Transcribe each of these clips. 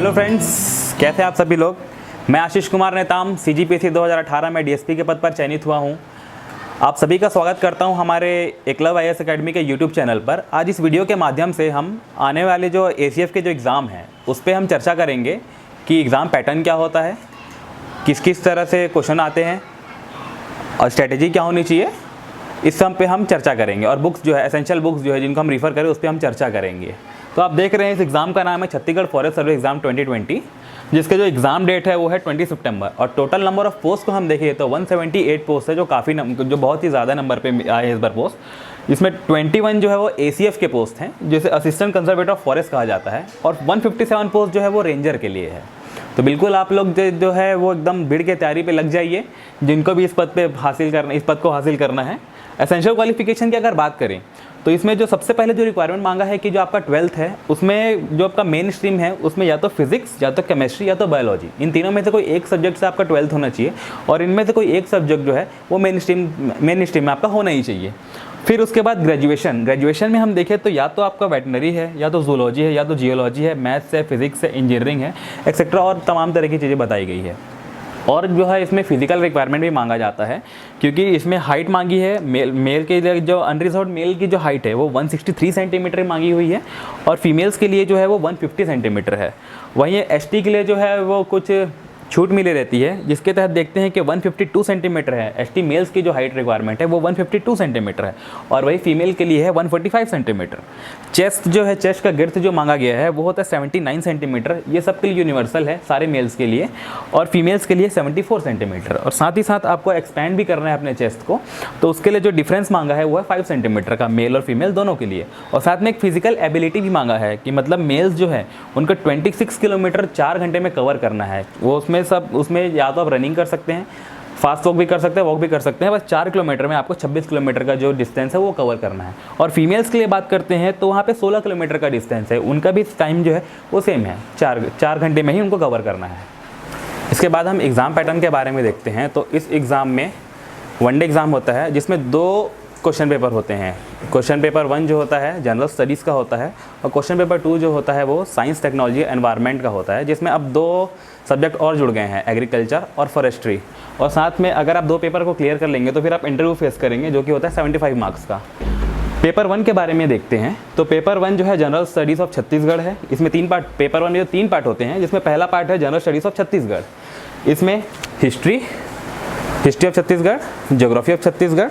Hello friends, कैसे हैं आप सभी लोग। मैं आशीष कुमार नेताम CGPSC 2018 में DSP के पद पर चयनित हुआ हूं। आप सभी का स्वागत करता हूं हमारे एकलव्य IAS अकेडमी के यूट्यूब चैनल पर। आज इस वीडियो के माध्यम से हम आने वाले जो ACF के जो एग्ज़ाम हैं उस पर हम चर्चा करेंगे कि एग्ज़ाम पैटर्न क्या होता है, किस किस तरह से क्वेश्चन आते हैं और स्ट्रेटेजी क्या होनी चाहिए, इस सब पे हम चर्चा करेंगे। और बुक्स जो है, एसेंशियल बुक्स जो है जिनको हम रिफ़र करें उस पर हम चर्चा करेंगे। तो आप देख रहे हैं इस एग्ज़ाम का नाम है छत्तीसगढ़ फॉरेस्ट सर्विस एग्ज़ाम 2020, जिसके जो एग्ज़ाम डेट है वो है 20 सितंबर। और टोटल नंबर ऑफ पोस्ट को हम देखें तो 178 पोस्ट है, जो बहुत ही ज़्यादा नंबर पे आए हैं इस बार पोस्ट। इसमें 21 जो है वो ACF के पोस्ट हैं, जिसे असिस्टेंट कंजर्वेटर ऑफ फॉरेस्ट कहा जाता है, और 157 पोस्ट जो है वो रेंजर के लिए है। तो बिल्कुल आप लोग जो है वो एकदम भीड़ के तैयारी पे लग जाइए, जिनको भी इस पद को हासिल करना है। एसेंशियल क्वालिफिकेशन की अगर बात करें तो इसमें जो सबसे पहले जो रिक्वायरमेंट मांगा है कि जो आपका 12th है उसमें जो आपका मेन स्ट्रीम है उसमें या तो फिजिक्स, या तो केमिस्ट्री, या तो बायोलॉजी, इन तीनों में से कोई एक सब्जेक्ट से आपका 12th होना चाहिए। और इनमें से कोई एक सब्जेक्ट जो है वो मेन स्ट्रीम में आपका होना ही चाहिए। फिर उसके बाद ग्रेजुएशन में हम देखें तो या तो आपका वेटनरी है, या तो जूलॉजी है, या तो जियोलॉजी है, मैथ्स है, फिजिक्स है, इंजीनियरिंग है, एक्सेट्रा, और तमाम तरह की चीज़ें बताई गई है। और जो है इसमें फिजिकल रिक्वायरमेंट भी मांगा जाता है, क्योंकि इसमें हाइट मांगी है। मेल के लिए जो अनरिजर्व्ड मेल की जो हाइट है वो 163 सेंटीमीटर मांगी हुई है, और फीमेल्स के लिए जो है वो 150 सेंटीमीटर है। वहीं ST के लिए जो है वो कुछ छूट मिली रहती है, जिसके तहत देखते हैं कि 152 सेंटीमीटर है। ST मेल्स की जो हाइट रिक्वायरमेंट है वो 152 सेंटीमीटर है, और वही फीमेल के लिए है 145 सेंटीमीटर। चेस्ट जो है, चेस्ट का गिर्थ जो मांगा गया है वो होता है 79 सेंटीमीटर। ये सबके लिए यूनिवर्सल है, सारे मेल्स के लिए, और फीमेल्स के लिए 74 सेंटीमीटर। और साथ ही साथ आपको एक्सपैंड भी करना है अपने चेस्ट को, तो उसके लिए जो डिफरेंस मांगा है वो है 5 सेंटीमीटर का, मेल और फीमेल दोनों के लिए। और साथ में एक फिजिकल एबिलिटी भी मांगा है कि मतलब मेल्स जो है उनको 26 किलोमीटर 4 घंटे में कवर करना है। वो उसमें या तो आप रनिंग कर सकते हैं, फास्ट वॉक भी कर सकते हैं, वॉक भी कर सकते हैं, बस 4 किलोमीटर में आपको 26 किलोमीटर का जो डिस्टेंस है वो कवर करना है। और फीमेल्स के लिए बात करते हैं तो वहाँ पे 16 किलोमीटर का डिस्टेंस है, उनका भी टाइम जो है वो सेम है, 4 घंटे में ही उनको कवर करना है। इसके बाद हम एग्ज़ाम पैटर्न के बारे में देखते हैं। तो इस एग्ज़ाम में वनडे एग्ज़ाम होता है, जिसमें 2 क्वेश्चन पेपर होते हैं। क्वेश्चन पेपर 1 जो होता है जनरल स्टडीज़ का होता है, और क्वेश्चन पेपर 2 जो होता है वो साइंस, टेक्नोलॉजी, एनवायरनमेंट का होता है, जिसमें अब 2 सब्जेक्ट और जुड़ गए हैं, एग्रीकल्चर और फॉरेस्ट्री। और साथ में अगर आप 2 पेपर को क्लियर कर लेंगे तो फिर आप इंटरव्यू फेस करेंगे, जो कि होता है 75 मार्क्स का। पेपर 1 के बारे में देखते हैं। तो पेपर 1 जो है जनरल स्टडीज़ ऑफ छत्तीसगढ़ है। इसमें 3 पार्ट, पेपर 1 में जो 3 पार्ट होते हैं, जिसमें पहला पार्ट है जनरल स्टडीज़ ऑफ छत्तीसगढ़। इसमें history of Chhattisgarh, geography of Chhattisgarh,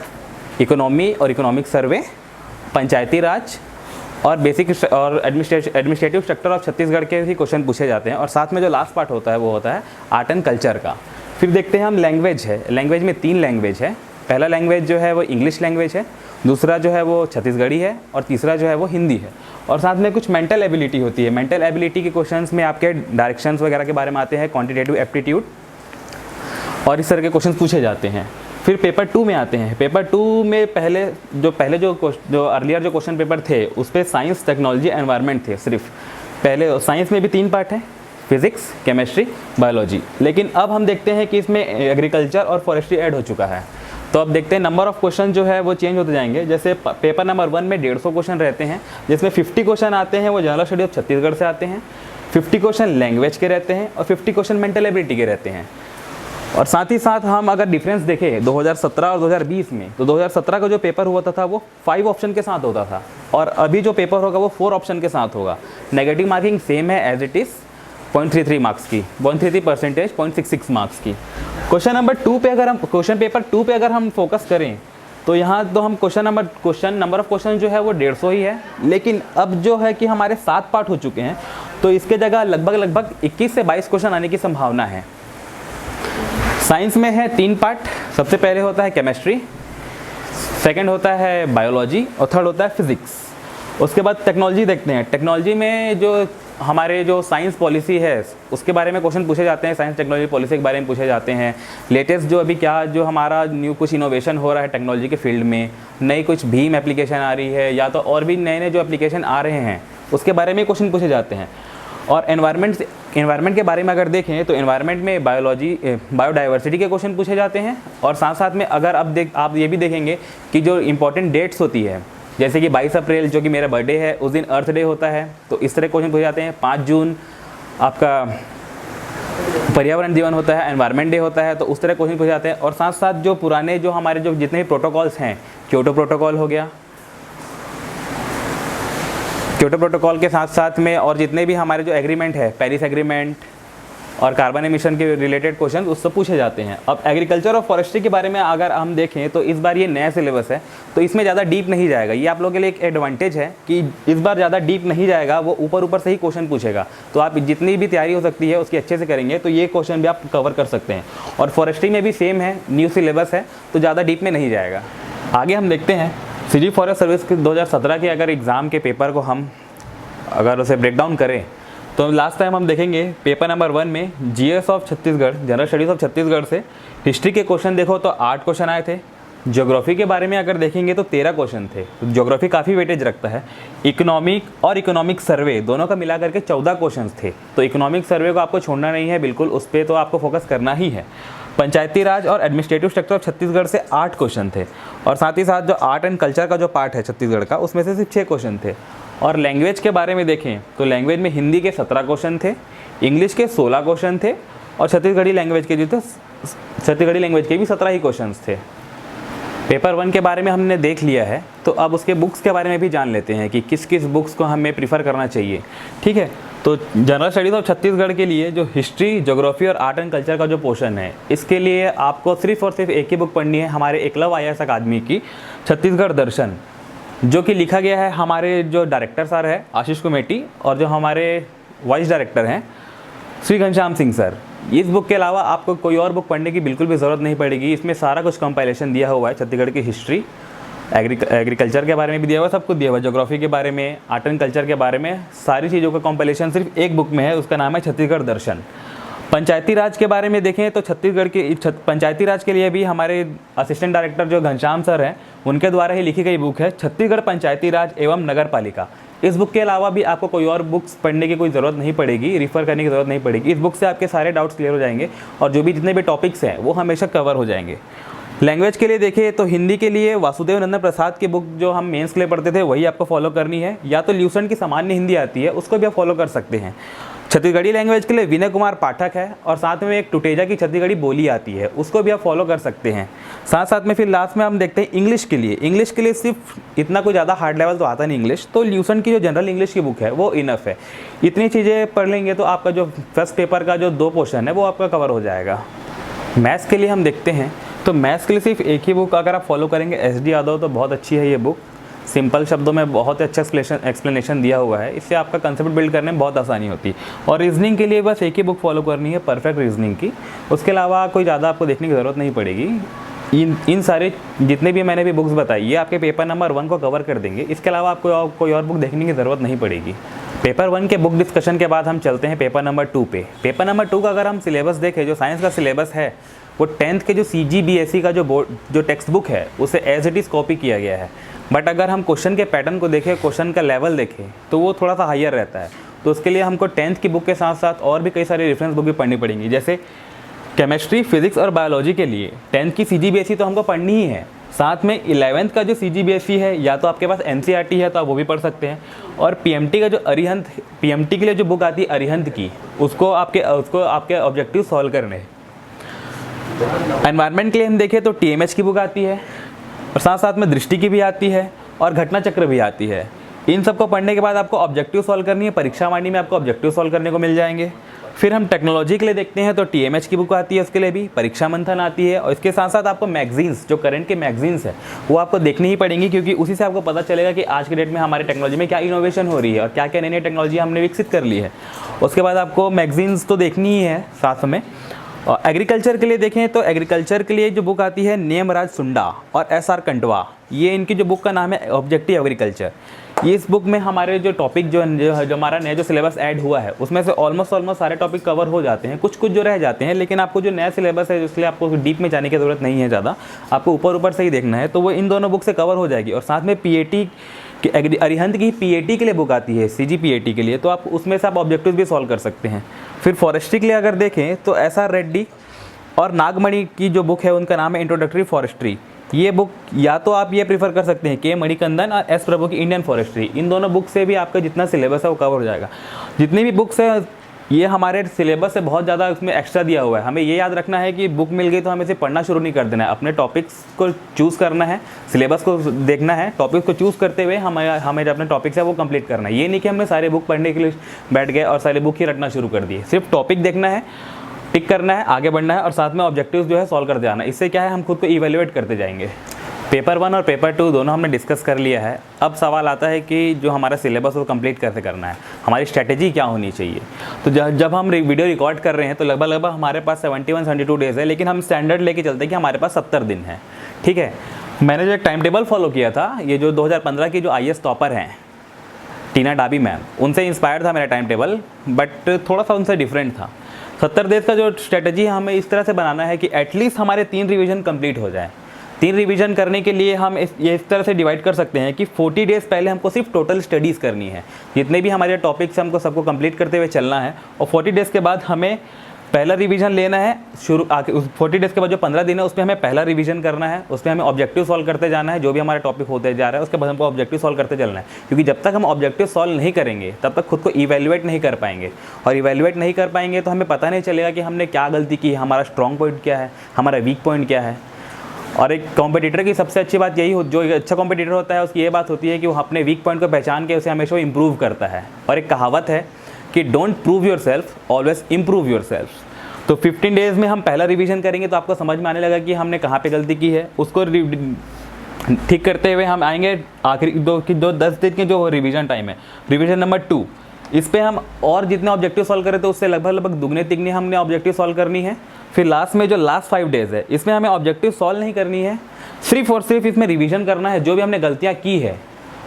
economy और इकोनॉमिक सर्वे, पंचायती राज और बेसिक और एडमिनिस्ट्रेटिव स्ट्रक्चर ऑफ छत्तीसगढ़ के भी क्वेश्चन पूछे जाते हैं। और साथ में जो लास्ट पार्ट होता है वो होता है आर्ट एंड कल्चर का। फिर देखते हैं हम लैंग्वेज है। लैंग्वेज में 3 लैंग्वेज है। पहला लैंग्वेज जो है वो इंग्लिश लैंग्वेज है, दूसरा जो है वो छत्तीसगढ़ी है, और तीसरा जो है वो हिंदी है। और साथ में कुछ मेंटल एबिलिटी होती है। मेंटल एबिलिटी के क्वेश्चंस में आपके डायरेक्शंस वगैरह के बारे में आते हैं, क्वांटिटेटिव एप्टीट्यूड, और इस तरह के क्वेश्चन पूछे जाते हैं। फिर पेपर 2 में आते हैं। पेपर 2 में पहले जो अर्लियर जो क्वेश्चन पेपर थे उस पर साइंस, टेक्नोलॉजी, एनवायरनमेंट थे सिर्फ। पहले साइंस में भी 3 पार्ट हैं, फिजिक्स, केमिस्ट्री, बायोलॉजी। लेकिन अब हम देखते हैं कि इसमें एग्रीकल्चर और फॉरेस्ट्री ऐड हो चुका है। तो अब देखते हैं नंबर ऑफ क्वेश्चन जो है वो चेंज होते जाएंगे। जैसे पेपर नंबर 1 में 150 क्वेश्चन रहते हैं, जिसमें 50 क्वेश्चन आते हैं वो जनरल स्टडी ऑफ छत्तीसगढ़ से आते हैं, 50 क्वेश्चन लैंग्वेज के रहते हैं, और 50 क्वेश्चन मेंटल एबिलिटी के रहते हैं। और साथ ही साथ हम अगर डिफरेंस देखें 2017 और 2020 में, तो 2017 का जो पेपर हुआ था वो 5 ऑप्शन के साथ होता था, और अभी जो पेपर होगा वो 4 ऑप्शन के साथ होगा। नेगेटिव मार्किंग सेम है एज इट इज़, 0.33 मार्क्स की, 0.33%, 0.66 मार्क्स की। क्वेश्चन पेपर 2 पे अगर हम फोकस करें तो यहाँ तो हम नंबर ऑफ क्वेश्चन जो है वो 150 ही है। लेकिन अब जो है कि हमारे 7 पार्ट हो चुके हैं, तो इसके जगह लगभग 21 से 22 क्वेश्चन आने की संभावना है। साइंस में है 3 पार्ट। सबसे पहले होता है केमिस्ट्री, सेकंड होता है बायोलॉजी, और थर्ड होता है फिजिक्स। उसके बाद टेक्नोलॉजी देखते हैं। टेक्नोलॉजी में जो हमारे जो साइंस पॉलिसी है उसके बारे में क्वेश्चन पूछे जाते हैं, साइंस टेक्नोलॉजी पॉलिसी के बारे में पूछे जाते हैं। लेटेस्ट जो अभी जो हमारा न्यू कुछ इनोवेशन हो रहा है टेक्नोलॉजी के फील्ड में, नई कुछ भीम एप्लीकेशन आ रही है, या तो और भी नए जो एप्लीकेशन आ रहे हैं उसके बारे में क्वेश्चन पूछे जाते हैं। और एनवायरनमेंट के बारे में अगर देखें तो एनवायरनमेंट में बायोडाइवर्सिटी के क्वेश्चन पूछे जाते हैं। और साथ साथ में अगर आप ये भी देखेंगे कि जो इंपॉर्टेंट डेट्स होती है, जैसे कि 22 अप्रैल जो कि मेरा बर्थडे है, उस दिन अर्थ डे होता है, तो इस तरह क्वेश्चन पूछे जाते हैं। 5 जून आपका पर्यावरण जीवन होता है, एनवायरनमेंट डे होता है, तो उस तरह क्वेश्चन पूछे जाते हैं। और साथ साथ जो पुराने जो हमारे जो जितने भी प्रोटोकॉल्स हैं, क्योटो प्रोटोकॉल हो गया, क्योटो प्रोटोकॉल के साथ साथ में और जितने भी हमारे जो एग्रीमेंट है, पेरिस एग्रीमेंट और कार्बन एमिशन के रिलेटेड क्वेश्चन उससे पूछे जाते हैं। अब एग्रीकल्चर और फॉरेस्ट्री के बारे में अगर हम देखें तो इस बार ये नया सिलेबस है, तो इसमें ज़्यादा डीप नहीं जाएगा। ये आप लोगों के लिए एक एडवांटेज है कि इस बार ज़्यादा डीप नहीं जाएगा, वो ऊपर ऊपर से ही क्वेश्चन पूछेगा। तो आप जितनी भी तैयारी हो सकती है उसकी अच्छे से करेंगे तो ये क्वेश्चन भी आप कवर कर सकते हैं। और फॉरेस्ट्री में भी सेम है, न्यू सिलेबस है, तो ज़्यादा डीप में नहीं जाएगा। आगे हम देखते हैं सीजी फॉरेस्ट सर्विस के 2017 के अगर एग्ज़ाम के पेपर को हम अगर उसे ब्रेक डाउन करें तो लास्ट टाइम हम देखेंगे पेपर नंबर 1 में GS of Chhattisgarh, general studies of Chhattisgarh से हिस्ट्री के क्वेश्चन देखो तो 8 क्वेश्चन आए थे। ज्योग्राफी के बारे में अगर देखेंगे तो 13 क्वेश्चन थे। ज्योग्राफी काफ़ी वेटेज रखता है। इकोनॉमिक और इकोनॉमिक सर्वे दोनों का मिला करके 14 क्वेश्चन थे। तो इकोनॉमिक सर्वे को आपको छोड़ना नहीं है बिल्कुल, उस पर तो आपको फोकस करना ही है। पंचायती राज और एडमिनिस्ट्रेटिव स्ट्रक्चर ऑफ छत्तीसगढ़ से 8 क्वेश्चन थे। और साथ ही साथ जो आर्ट एंड कल्चर का जो पार्ट है छत्तीसगढ़ का, उसमें से सिर्फ 6 क्वेश्चन थे। और लैंग्वेज के बारे में देखें तो लैंग्वेज में हिंदी के 17 क्वेश्चन थे, इंग्लिश के 16 क्वेश्चन थे और छत्तीसगढ़ी लैंग्वेज के जो थे, छत्तीसगढ़ी लैंग्वेज के भी 17 ही क्वेश्चन थे। पेपर 1 के बारे में हमने देख लिया है, तो अब उसके बुक्स के बारे में भी जान लेते हैं कि किस किस बुक्स को हमें प्रीफर करना चाहिए। ठीक है, तो जनरल स्टडीज़ ऑफ छत्तीसगढ़ के लिए जो हिस्ट्री, ज्योग्राफी और आर्ट एंड कल्चर का जो पोर्शन है, इसके लिए आपको सिर्फ और सिर्फ एक ही बुक पढ़नी है, हमारे एकलव्य आईएएस अकादमी की छत्तीसगढ़ दर्शन, जो कि लिखा गया है हमारे जो डायरेक्टर सर है आशीष कुमेटी और जो हमारे वाइस डायरेक्टर हैं श्री घनश्याम सिंह सर। इस बुक के अलावा आपको कोई और बुक पढ़ने की बिल्कुल भी ज़रूरत नहीं पड़ेगी। इसमें सारा कुछ कंपाइलेशन दिया हुआ है, छत्तीसगढ़ की हिस्ट्री, एग्रीकल्चर के बारे में भी दिया हुआ है, सब कुछ दिया हुआ है, ज्योग्राफी के बारे में, आर्ट एंड कल्चर के बारे में, सारी चीज़ों का कंपाइलेशन सिर्फ एक बुक में है, उसका नाम है छत्तीसगढ़ दर्शन। पंचायती राज के बारे में देखें तो छत्तीसगढ़ के पंचायती राज के लिए भी हमारे असिस्टेंट डायरेक्टर जो घनश्याम सर हैं, उनके द्वारा ही लिखी गई बुक है छत्तीसगढ़ पंचायती राज एवं नगर पालिका। इस बुक के अलावा भी आपको कोई और बुक्स पढ़ने की कोई ज़रूरत नहीं पड़ेगी, रिफ़र करने की ज़रूरत नहीं पड़ेगी। इस बुक से आपके सारे डाउट्स क्लियर हो जाएंगे और जो भी जितने भी टॉपिक्स हैं वो हमेशा कवर हो जाएंगे। लैंग्वेज के लिए देखिए तो हिंदी के लिए वासुदेव नंदन प्रसाद की बुक जो हम मेंस के लिए पढ़ते थे वही आपको फॉलो करनी है, या तो ल्यूसेंट की सामान्य हिंदी आती है उसको भी आप फॉलो कर सकते हैं। छत्तीसगढ़ी लैंग्वेज के लिए विनय कुमार पाठक है और साथ में एक टुटेजा की छत्तीसगढ़ी बोली आती है, उसको भी आप फॉलो कर सकते हैं। साथ साथ में फिर लास्ट में हम देखते हैं इंग्लिश के लिए। इंग्लिश के लिए सिर्फ इतना कोई ज़्यादा हार्ड लेवल तो आता नहीं इंग्लिश, तो ल्यूसेंट की जो जनरल इंग्लिश की बुक है वो इनफ है। इतनी चीज़ें पढ़ लेंगे तो आपका जो फर्स्ट पेपर का जो 2 पोर्शन है वो आपका कवर हो जाएगा। मैथ्स के लिए हम देखते हैं तो मैथ्स के लिए सिर्फ एक ही बुक अगर आप फॉलो करेंगे SD यादव, तो बहुत अच्छी है ये बुक। सिंपल शब्दों में बहुत अच्छा एक्सप्लेनेशन दिया हुआ है, इससे आपका कंसेप्ट बिल्ड करने में बहुत आसानी होती है। और रीजनिंग के लिए बस एक ही बुक फॉलो करनी है, परफेक्ट रीजनिंग की, उसके अलावा कोई ज़्यादा आपको देखने की ज़रूरत नहीं पड़ेगी। इन सारे जितने भी मैंने भी बुक्स बताई ये आपके पेपर नंबर 1 को कवर कर देंगे, इसके अलावा आपको कोई और बुक देखने की ज़रूरत नहीं पड़ेगी। पेपर 1 के बुक डिस्कशन के बाद हम चलते हैं पेपर नंबर 2 पे। पेपर नंबर 2 का अगर हम सिलेबस देखें, जो साइंस का सिलेबस है वो 10th के जो CGBSE का जो टेक्स्ट बुक है उसे एज इट इज़ कॉपी किया गया है। बट अगर हम क्वेश्चन के पैटर्न को देखें, क्वेश्चन का लेवल देखें, तो वो थोड़ा सा हायर रहता है। तो उसके लिए हमको 10th की बुक के साथ साथ और भी कई सारी रेफरेंस बुक भी पढ़नी पड़ेंगी। जैसे केमिस्ट्री, फिजिक्स और बायोलॉजी के लिए 10th की CGBSE तो हमको पढ़नी ही है। साथ में 11th का जो CGBSE है, या तो आपके पास NCERT है तो आप वो भी पढ़ सकते हैं। और PMT का जो अरिहंत, PMT के लिए जो बुक आती है अरिहंत की, उसको आपके ऑब्जेक्टिव सॉल्व करने हैं। एनवायरनमेंट के लिए हम देखें तो TMH की बुक आती है और साथ साथ में दृष्टि की भी आती है और घटना चक्र भी आती है। इन सबको पढ़ने के बाद आपको ऑब्जेक्टिव सॉल्व करनी है, परीक्षा वाणी में आपको ऑब्जेक्टिव सॉल्व करने को मिल जाएंगे। फिर हम टेक्नोलॉजी के लिए देखते हैं तो TMH की बुक आती है, उसके लिए भी परीक्षा मंथन आती है। और इसके साथ साथ आपको मैगजीन्स, जो करंट के मैगजीन्स है वो आपको देखनी ही पड़ेंगी, क्योंकि उसी से आपको पता चलेगा कि आज के डेट में हमारे टेक्नोलॉजी में क्या इनोवेशन हो रही है और क्या क्या नई नई टेक्नोलॉजी हमने विकसित कर ली है। उसके बाद आपको मैगजीन्स तो देखनी ही है साथ में। और एग्रीकल्चर के लिए देखें तो एग्रीकल्चर के लिए जो बुक आती है नेमराज सुंडा और SR कंटवा, ये इनकी जो बुक का नाम है ऑब्जेक्टिव एग्रीकल्चर। ये इस बुक में हमारे जो टॉपिक जो हमारा नया जो सिलेबस ऐड हुआ है उसमें से ऑलमोस्ट सारे टॉपिक कवर हो जाते हैं, कुछ जो रह जाते हैं। लेकिन आपको जो नया सिलेबस है इसलिए आपको डीप में जाने की ज़रूरत नहीं है ज़्यादा, आपको ऊपर से ही देखना है, तो वो इन दोनों बुक से कवर हो जाएगी। और साथ में PAT अरिहंत की PAT के लिए बुक आती है, CGPAT के लिए, तो आप उसमें से आप ऑब्जेक्टिव भी सॉल्व कर सकते हैं। फिर फॉरेस्ट्री के लिए अगर देखें तो SR रेड्डी और नागमणि की जो बुक है उनका नाम है इंट्रोडक्टरी फॉरेस्ट्री। ये बुक या तो आप ये प्रीफर कर सकते हैं K मणिकंदन और S प्रभु की इंडियन फॉरेस्ट्री। इन दोनों बुक से भी आपका जितना सिलेबस है वो कवर हो जाएगा। जितनी भी बुक्स है ये हमारे सिलेबस से बहुत ज़्यादा उसमें एक्स्ट्रा दिया हुआ है। हमें ये याद रखना है कि बुक मिल गई तो हमें इसे पढ़ना शुरू नहीं कर देना है, अपने टॉपिक्स को चूज़ करना है, सिलेबस को देखना है, टॉपिक्स को चूज़ करते हुए हमें जो अपने टॉपिक्स है वो कंप्लीट करना है। ये नहीं कि हमने सारे बुक पढ़ने के लिए बैठ गए और सारे बुक ही रटना शुरू कर दिए। सिर्फ टॉपिक देखना है, टिक करना है, आगे बढ़ना है और साथ में ऑब्जेक्टिव्स जो है सॉल्व करते जाना है। इससे क्या है, हम खुद को इवेल्युएट करते जाएंगे। पेपर 1 और पेपर 2 दोनों हमने डिस्कस कर लिया है। अब सवाल आता है कि जो हमारा सिलेबस वो कंप्लीट कैसे करना है, हमारी स्ट्रैटेजी क्या होनी चाहिए। तो जब हम वीडियो रिकॉर्ड कर रहे हैं तो लगभग हमारे पास 71-72 डेज़ है, लेकिन हम स्टैंडर्ड लेके चलते हैं कि हमारे पास 70 दिन है। ठीक है, मैंने जो एक टाइम टेबल फॉलो किया था, ये जो 2015 की जो IAS टॉपर हैं टीना डाबी मैम, उनसे इंस्पायर्ड था मेरा टाइम टेबल, बट थोड़ा सा उनसे डिफरेंट था। 70 डेज़ का जो स्ट्रैटेजी है हमें इस तरह से बनाना है कि एटलीस्ट हमारे 3 रिवीजन कंप्लीट हो जाए। 3 रिवीजन करने के लिए हम इस तरह से डिवाइड कर सकते हैं कि 40 डेज़ पहले हमको सिर्फ टोटल स्टडीज़ करनी है, जितने भी हमारे टॉपिक्स हमको सबको कंप्लीट करते हुए चलना है। और 40 डेज़ के बाद हमें पहला रिवीजन लेना है। उस 40 डेज़ के बाद जो 15 दिन है उसमें हमें पहला रिवीजन करना है, उसमें हमें ऑब्जेक्टिव सॉल्व करते जाना है, जो भी हमारा टॉपिक होते जा रहा है उसके बाद हमको ऑब्जेक्टिव सॉल्व करते चलना है। क्योंकि जब तक हम ऑब्जेक्टिव सॉल्व नहीं करेंगे तब तक खुद को इवैल्यूएट नहीं कर पाएंगे, और इवैल्यूएट नहीं कर पाएंगे तो हमें पता नहीं चलेगा कि हमने क्या गलती की, हमारा स्ट्रॉन्ग पॉइंट क्या है, हमारा वीक पॉइंट क्या है। और एक कॉम्पिटिटर की सबसे अच्छी बात यही जो एक अच्छा कॉम्पिटिटर होता है उसकी ये बात होती है कि वो अपने वीक पॉइंट को पहचान के उसे हमेशा इम्प्रूव करता है। और एक कहावत है कि don't prove your self, always improve your self. तो 15 डेज़ में हम पहला रिवीजन करेंगे तो आपको समझ में आने लगा कि हमने कहाँ पे गलती की है, उसको ठीक करते हुए हम आएंगे आखिरी 10 दिन के जो रिवीजन टाइम है, रिवीजन नंबर 2। इस पे हम और जितने ऑब्जेक्टिव सॉल्व करें तो उससे लगभग दुगने तिगने हमने ऑब्जेक्टिव सॉल्व करनी है। फिर लास्ट में जो लास्ट 5 डेज़ है इसमें हमें ऑब्जेक्टिव सॉल्व नहीं करनी है, सिर्फ और सिर्फ इसमें रिवीजन करना है। जो भी हमने गलतियाँ की है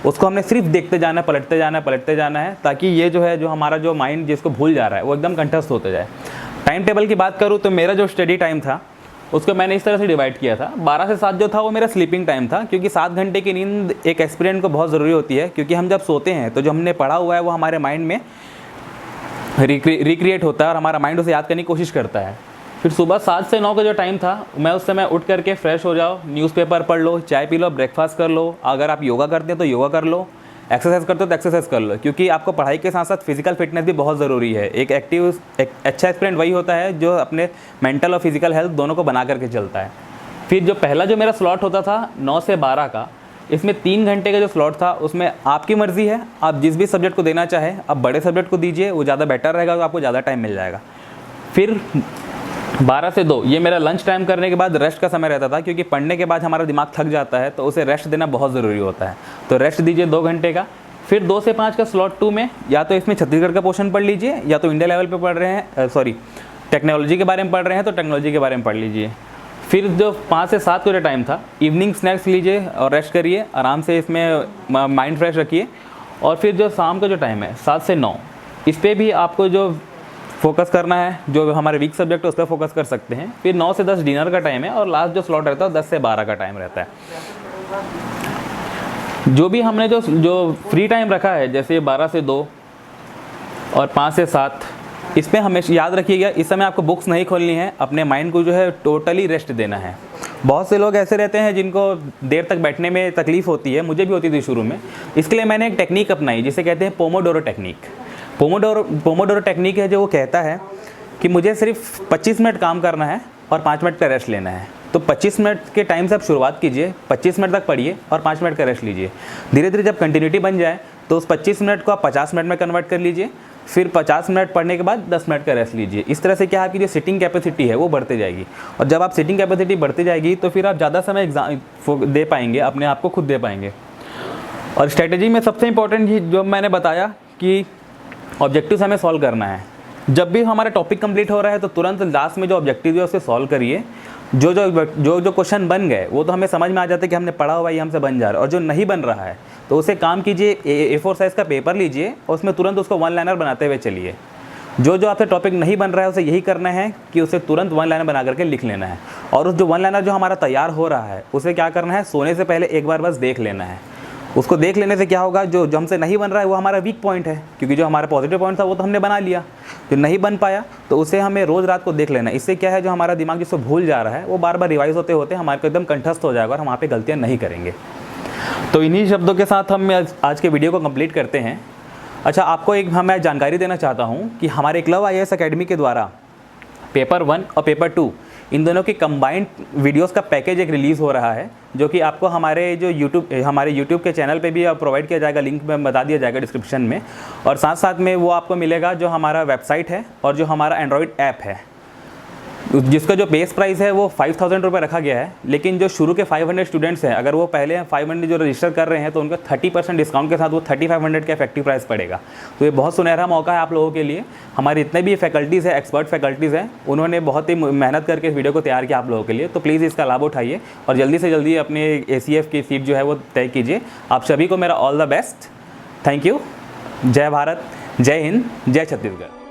उसको हमने सिर्फ देखते जाना है, पलटते जाना है, ताकि ये जो है जो हमारा जो माइंड जिसको भूल जा रहा है वो एकदम कंठस्थ होते जाए। टाइम टेबल की बात करूँ तो मेरा जो स्टडी टाइम था उसको मैंने इस तरह से डिवाइड किया था। 12 से 7 जो था वो मेरा स्लीपिंग टाइम था, क्योंकि 7 घंटे की नींद एक एस्पिरेंट को बहुत ज़रूरी होती है। क्योंकि हम जब सोते हैं तो जो हमने पढ़ा हुआ है वो हमारे माइंड में रिक्रिएट होता है और हमारा माइंड उसे याद करने की कोशिश करता है। फिर सुबह 7 से 9 का जो टाइम था मैं उस समय उठ करके फ्रेश हो जाओ, न्यूज़पेपर पढ़ लो, चाय पी लो, ब्रेकफास्ट कर लो। अगर आप योगा करते हैं तो योगा कर लो, एक्सरसाइज करते हो तो एक्सरसाइज कर लो, क्योंकि आपको पढ़ाई के साथ साथ फिजिकल फिटनेस भी बहुत ज़रूरी है। एक अच्छा स्टूडेंट वही होता है जो अपने मेंटल और फिजिकल हेल्थ दोनों को बना करके चलता है। फिर जो पहला जो मेरा स्लॉट होता था 9 से 12 का, इसमें 3 घंटे का जो स्लॉट था उसमें आपकी मर्ज़ी है, आप जिस भी सब्जेक्ट को देना चाहें आप बड़े सब्जेक्ट को दीजिए, वो ज़्यादा बेटर रहेगा, तो आपको ज़्यादा टाइम मिल जाएगा। फिर 12 से 2 ये मेरा लंच टाइम करने के बाद रेस्ट का समय रहता था, क्योंकि पढ़ने के बाद हमारा दिमाग थक जाता है तो उसे रेस्ट देना बहुत ज़रूरी होता है। तो रेस्ट दीजिए 2 घंटे का। फिर 2 से 5 का स्लॉट 2 में या तो इसमें छत्तीसगढ़ का पोर्शन पढ़ लीजिए, या तो इंडिया लेवल पे पढ़ रहे हैं टेक्नोलॉजी के बारे में पढ़ रहे हैं तो टेक्नोलॉजी के बारे में पढ़ लीजिए। फिर जो 5 से 7 का जो टाइम था इवनिंग स्नैक्स लीजिए और रेस्ट करिए आराम से, इसमें माइंड फ्रेश रखिए। और फिर जो शाम का जो टाइम है 7 से 9, इस पर भी आपको जो फोकस करना है, जो हमारे वीक सब्जेक्ट है उस पर फोकस कर सकते हैं। फिर 9 से 10 डिनर का टाइम है और लास्ट जो स्लॉट रहता है 10 से 12 का टाइम रहता है। जो भी हमने जो फ्री टाइम रखा है, जैसे 12 से 2 और 5 से 7, इसमें हमेशा याद रखिएगा इस समय आपको बुक्स नहीं खोलनी है, अपने माइंड को जो है टोटली रेस्ट देना है। बहुत से लोग ऐसे रहते हैं जिनको देर तक बैठने में तकलीफ़ होती है, मुझे भी होती थी शुरू में। इसके लिए मैंने एक टेक्निक अपनाई जिसे कहते हैं पोमोडोरो टेक्निक। पोमोडोरो टेक्निक है जो वो कहता है कि मुझे सिर्फ 25 मिनट काम करना है और 5 मिनट का रेस्ट लेना है। तो 25 मिनट के टाइम से आप शुरुआत कीजिए, 25 मिनट तक पढ़िए और 5 मिनट का रेस्ट लीजिए। धीरे धीरे जब कंटिन्यूटी बन जाए तो उस 25 मिनट को आप 50 मिनट में कन्वर्ट कर लीजिए। फिर 50 मिनट पढ़ने के बाद 10 मिनट का रेस्ट लीजिए। इस तरह से क्या है, आपकी जो सिटिंग कैपेसिटी है वो बढ़ती जाएगी, और जब आप सिटिंग कैपेसिटी बढ़ती जाएगी तो फिर आप ज़्यादा समय एग्जाम दे पाएंगे, अपने आप को खुद दे पाएंगे। और स्ट्रैटेजी में सबसे इंपॉर्टेंट जो मैंने बताया कि ऑब्जेक्टिव्स हमें सॉल्व करना है। जब भी हमारा टॉपिक कंप्लीट हो रहा है तो तुरंत लास्ट में जो ऑब्जेक्टिव है उसे सॉल्व करिए। जो क्वेश्चन बन गए वो तो हमें समझ में आ जाता है कि हमने पढ़ा हुआ ये हमसे बन जा रहा है, और जो नहीं बन रहा है तो उसे काम कीजिए, A4 साइज़ का पेपर लीजिए और उसमें तुरंत उसको 1 लाइनर बनाते हुए चलिए। जो आपसे टॉपिक नहीं बन रहा है उसे यही करना है कि उसे तुरंत 1 लाइनर बना करके लिख लेना है। और उस जो 1 लाइनर जो हमारा तैयार हो रहा है उसे क्या करना है, सोने से पहले एक बार बस देख लेना है। उसको देख लेने से क्या होगा, जो हमसे नहीं बन रहा है वो हमारा वीक पॉइंट है, क्योंकि जो हमारा पॉजिटिव पॉइंट था वो तो हमने बना लिया। जो नहीं बन पाया तो उसे हमें रोज़ रात को देख लेना है। इससे क्या है, जो हमारा दिमाग जिसको भूल जा रहा है वो बार बार रिवाइज होते होते हमारे को एकदम कंठस्थ हो जाएगा और हम वहाँ पे गलतियाँ नहीं करेंगे। तो इन्हीं शब्दों के साथ हम आज के वीडियो को कंप्लीट करते हैं। अच्छा, आपको एक मैं जानकारी देना चाहता हूँ कि हमारे एकलव्य IAS अकेडमी के द्वारा पेपर 1 और पेपर 2 इन दोनों की कंबाइंड वीडियोस का पैकेज एक रिलीज़ हो रहा है, जो कि आपको हमारे यूट्यूब के चैनल पे भी प्रोवाइड किया जाएगा, लिंक में बता दिया जाएगा डिस्क्रिप्शन में। और साथ साथ में वो आपको मिलेगा जो हमारा वेबसाइट है और जो हमारा एंड्रॉयड ऐप है, जिसका जो बेस प्राइस है वो 5,000 रुपये रखा गया है। लेकिन जो शुरू के 500 स्टूडेंट्स हैं, अगर वो पहले 500 जो रजिस्टर कर रहे हैं तो उनका 30% डिस्काउंट के साथ वो 3500 का इफेक्टिव प्राइस पड़ेगा। तो ये बहुत सुनहरा मौका है आप लोगों के लिए। हमारे इतने भी फैकल्टीज़ हैं, एक्सपर्ट फैकल्टीज़ हैं, उन्होंने बहुत ही मेहनत करके इस वीडियो को तैयार किया आप लोगों के लिए। तो प्लीज़ इसका लाभ उठाइए और जल्दी से जल्दी अपने ACF की सीट जो है वो तय कीजिए। आप सभी को मेरा all the best. Thank you. जय भारत, जय हिंद, जय छत्तीसगढ़।